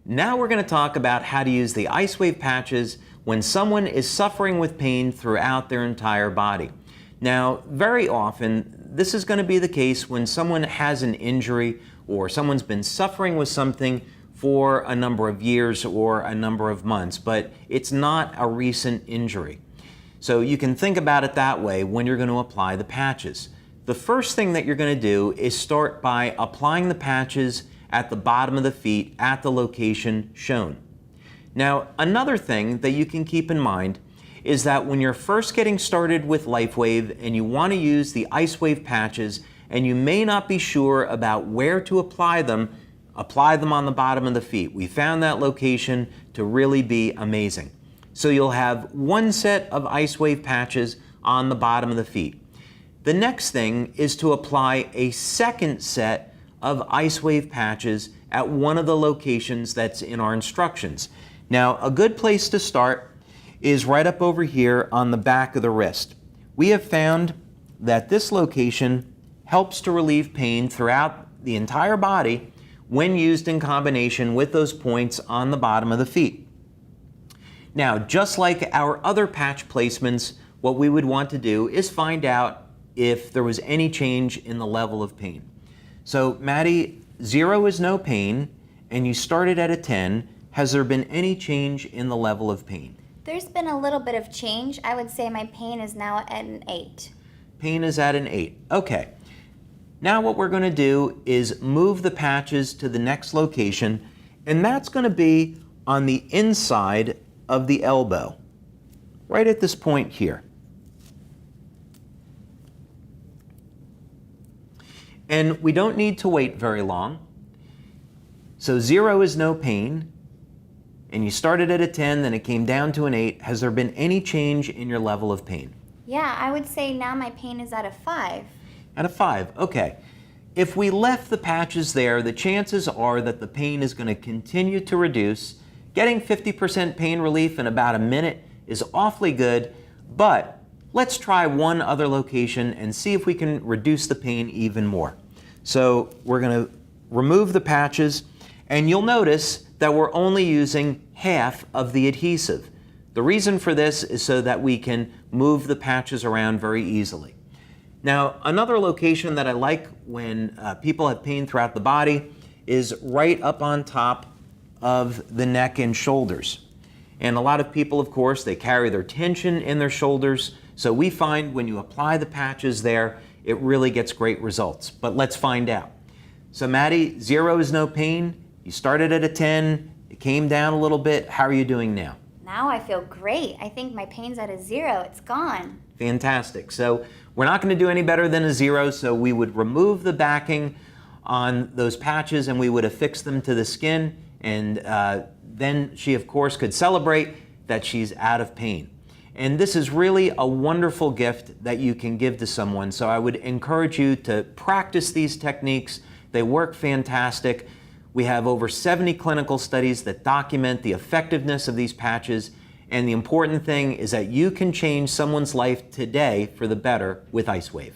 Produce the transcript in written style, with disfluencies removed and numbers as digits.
Now we're going to talk about how to use the IceWave patches when someone is suffering with pain throughout their entire body. Now, very often, this is going to be the case when someone has an injury or someone's been suffering with something for a number of years or a number of months, but it's not a recent injury. So you can think about it that way when you're going to apply the patches. The first thing that you're going to do is start by applying the patches at the bottom of the feet at the location shown. Now, another thing that you can keep in mind is that when you're first getting started with LifeWave and you want to use the IceWave patches and you may not be sure about where to apply them on the bottom of the feet. We found that location to really be amazing. So you'll have one set of IceWave patches on the bottom of the feet. The next thing is to apply a second set of IceWave patches at one of the locations that's in our instructions. Now, a good place to start is right up over here on the back of the wrist. We have found that this location helps to relieve pain throughout the entire body when used in combination with those points on the bottom of the feet. Now, just like our other patch placements, what we would want to do is find out if there was any change in the level of pain. So, Maddie, 0 is no pain, and you started at a 10. Has there been any change in the level of pain? There's been a little bit of change. I would say my pain is now at an 8. Pain is at an 8. Okay. Now what we're going to do is move the patches to the next location, and that's going to be on the inside of the elbow, right at this point here. And we don't need to wait very long. So 0 is no pain, and you started at a 10, then it came down to an 8. Has there been any change in your level of pain? Yeah, I would say now my pain is at a 5. At a 5, okay. If we left the patches there, the chances are that the pain is going to continue to reduce. Getting 50% pain relief in about a minute is awfully good, but let's try one other location and see if we can reduce the pain even more. So we're going to remove the patches, and you'll notice that we're only using half of the adhesive. The reason for this is so that we can move the patches around very easily. Now, another location that I like when people have pain throughout the body is right up on top of the neck and shoulders. And a lot of people, of course, they carry their tension in their shoulders. So we find when you apply the patches there, it really gets great results. But let's find out. So Maddie, 0 is no pain. You started at a 10. It came down a little bit. How are you doing now? Now I feel great. I think my pain's at a 0. It's gone. Fantastic. So we're not going to do any better than a 0, so we would remove the backing on those patches and we would affix them to the skin, and then she, of course, could celebrate that she's out of pain. And this is really a wonderful gift that you can give to someone, so I would encourage you to practice these techniques. They work fantastic. We have over 70 clinical studies that document the effectiveness of these patches, and the important thing is that you can change someone's life today for the better with IceWave.